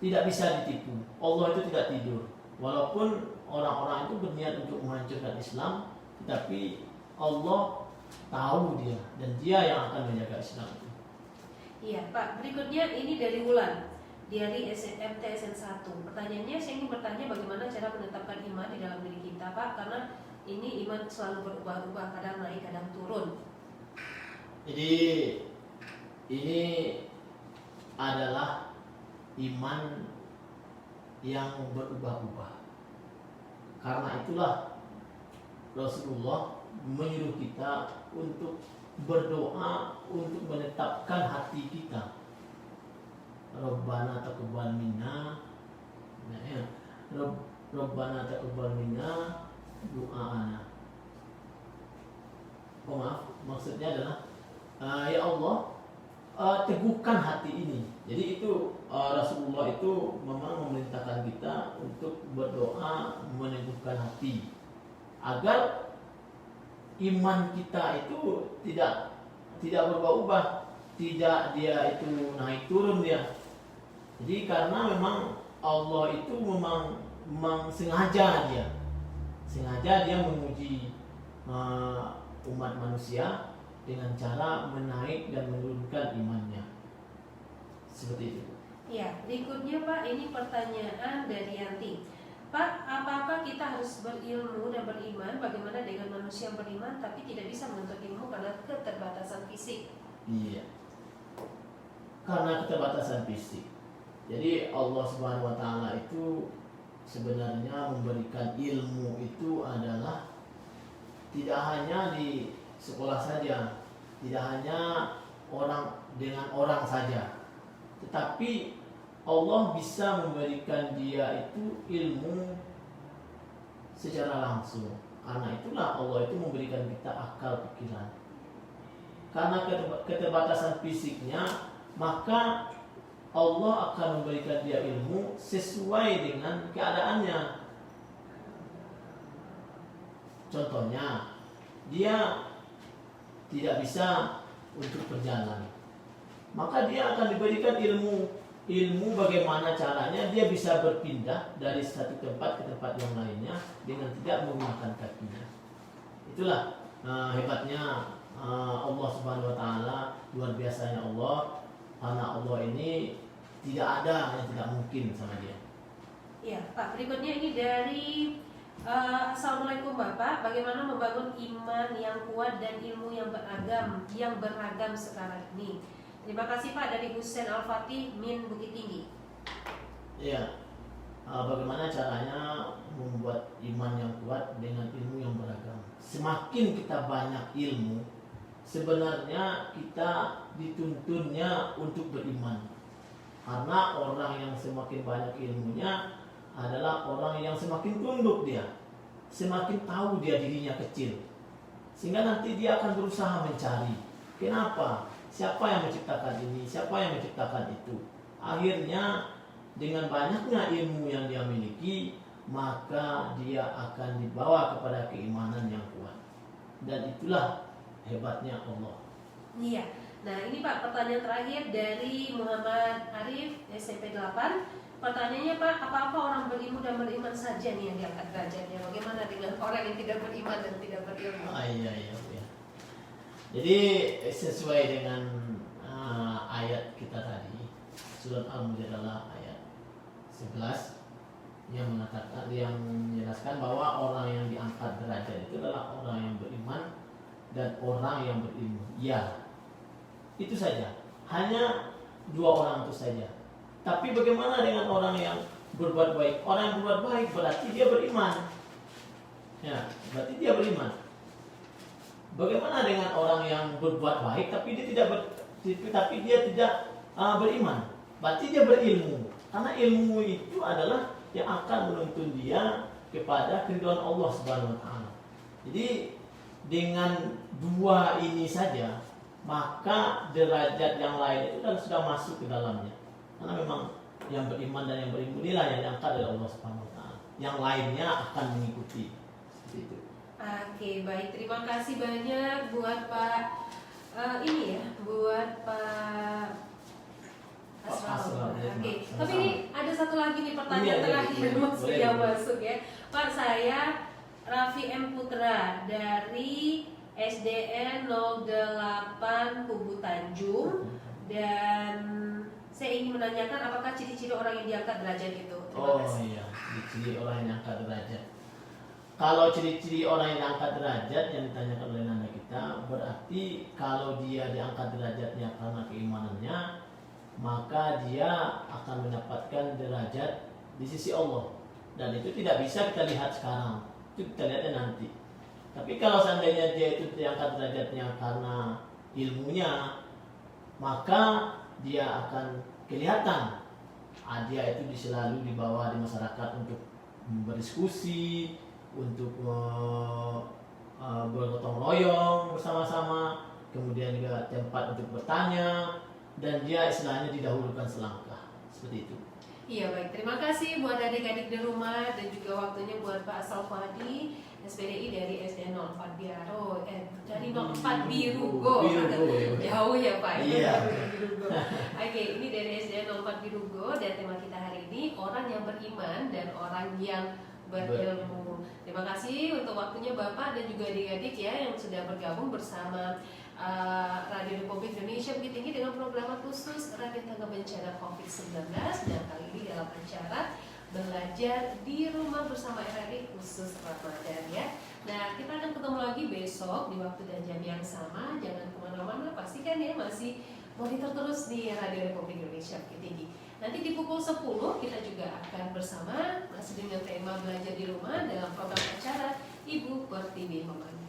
tidak bisa ditipu. Allah itu tidak tidur. Walaupun orang-orang itu berniat untuk menghancurkan Islam, tetapi Allah tahu dia dan dia yang akan menjaga Islam itu. Iya Pak, berikutnya ini dari Wulan, dari MTSN 1. Pertanyaannya, saya ingin bertanya bagaimana cara menetapkan iman di dalam diri kita Pak, karena ini iman selalu berubah-ubah, kadang naik kadang turun. Jadi ini adalah iman yang berubah-ubah. Karena itulah Rasulullah menyuruh kita untuk berdoa untuk menetapkan hati kita. Rabbana taqabbal minna, Rabbana taqabbal minna du'aana. Oh maaf, maksudnya adalah ya Allah, teguhkan hati ini. Jadi itu Rasulullah itu memang memerintahkan kita untuk berdoa meneguhkan hati agar iman kita itu tidak berubah-ubah, tidak dia itu naik turun dia. Jadi karena memang Allah itu memang sengaja dia menguji umat manusia dengan cara menaik dan menurunkan imannya. Seperti itu. Ya, berikutnya Pak, ini pertanyaan dari Yanti. Pak, apakah kita harus berilmu dan beriman? Bagaimana dengan manusia yang beriman tapi tidak bisa menuntut ilmu karena keterbatasan fisik? Iya. Karena keterbatasan fisik. Jadi Allah Subhanahu wa taala itu sebenarnya memberikan ilmu itu adalah tidak hanya di sekolah saja, tidak hanya orang dengan orang saja, tetapi Allah bisa memberikan dia itu ilmu secara langsung. Karena itulah Allah itu memberikan kita akal pikiran. Karena keterbatasan fisiknya, maka Allah akan memberikan dia ilmu sesuai dengan keadaannya. Contohnya, dia tidak bisa untuk berjalan, maka dia akan diberikan ilmu bagaimana caranya dia bisa berpindah dari satu tempat ke tempat yang lainnya dengan tidak menggunakan kakinya. Itulah hebatnya Allah Subhanahu wa taala, luar biasanya Allah, karena Allah ini tidak ada yang tidak mungkin sama dia. Ya Pak, berikutnya ini dari Assalamualaikum Bapak, bagaimana membangun iman yang kuat dan ilmu yang beragam sekarang ini? Terima kasih Pak, dari Husain Al-Fatih Min Bukit Tinggi. Iya, bagaimana caranya membuat iman yang kuat dengan ilmu yang beragam? Semakin kita banyak ilmu, sebenarnya kita dituntunnya untuk beriman. Karena orang yang semakin banyak ilmunya adalah orang yang semakin tunduk dia. semakin tahu dia dirinya kecil. Sehingga nanti dia akan berusaha mencari. Kenapa? Siapa yang menciptakan ini? Siapa yang menciptakan itu? Akhirnya dengan banyaknya ilmu yang dia miliki, maka dia akan dibawa kepada keimanan yang kuat. Dan itulah hebatnya Allah. Iya. Nah ini Pak, pertanyaan terakhir dari Muhammad Arif SMP 8. Pertanyaannya Pak, apa-apa orang berilmu dan beriman saja nih yang diangkat derajatnya? Bagaimana dengan orang yang tidak beriman dan tidak berilmu? Iya. Jadi sesuai dengan ayat kita tadi, surat Al-Mujadalah ayat 11 yang mengatakan, yang menjelaskan bahwa orang yang diangkat derajat itu adalah orang yang beriman dan orang yang berilmu. Ya, itu saja. Hanya dua orang itu saja. Tapi bagaimana dengan orang yang berbuat baik? Orang yang berbuat baik berarti dia beriman. Ya, berarti dia beriman. Bagaimana dengan orang yang berbuat baik tapi dia tidak beriman? Berarti dia berilmu. Karena ilmu itu adalah yang akan menuntun dia kepada keridhaan Allah Subhanahu wa taala. Jadi dengan dua ini saja, maka derajat yang lain itu sudah masuk ke dalamnya. Karena memang yang beriman dan yang berilmu inilah yang diangkat oleh Allah Subhanahu wa taala. Yang lainnya akan mengikuti. Seperti itu. Oke, baik. Terima kasih banyak buat Pak buat Pak Asral. Oke. Tapi ini ada satu lagi nih pertanyaan terakhir yang masuk ya. Pak, saya Raffi M. Putra dari SDN 08 Kubu Tanjung, dan saya ingin menanyakan apakah ciri-ciri orang yang diangkat derajat itu? Terima kasih. Iya, ciri-ciri orang yang diangkat derajat. Kalau ciri-ciri orang yang diangkat derajat yang ditanyakan oleh nanda kita, berarti kalau dia diangkat derajatnya karena keimanannya, maka dia akan mendapatkan derajat di sisi Allah. Dan itu tidak bisa kita lihat sekarang, itu kita lihatnya nanti. Tapi kalau seandainya dia itu diangkat derajatnya karena ilmunya, maka dia akan kelihatan. Dia itu selalu dibawa di masyarakat untuk berdiskusi, untuk bergotong royong bersama-sama, kemudian juga tempat untuk bertanya, dan dia istilahnya didahulukan selangkah. Seperti itu. Iya, baik. Terima kasih buat adik-adik di rumah dan juga waktunya buat Pak Asal Fadi, SPDI dari SD 04 Biaro, dari 04 Birugo. Jauh ya Pak. Iya. Oke, ini dari SD 04 Birugo, dan tema kita hari ini orang yang beriman dan orang yang berilmu. Terima kasih untuk waktunya Bapak dan juga adik-adik ya yang sudah bergabung bersama Radio Republik Indonesia Bukit Tinggi dengan program khusus Radio Tangga Bencana COVID-19, dan kali ini dalam acara Belajar di Rumah bersama RRI khusus Ramadan ya. Nah, kita akan ketemu lagi besok di waktu dan jam yang sama. Jangan kemana-mana, pastikan ya masih monitor terus di Radio Republik Indonesia Bukit Tinggi. Nanti di pukul 10 kita juga akan bersama masih dengan tema Belajar di Rumah dalam program acara Ibu Pertiwi Membantu.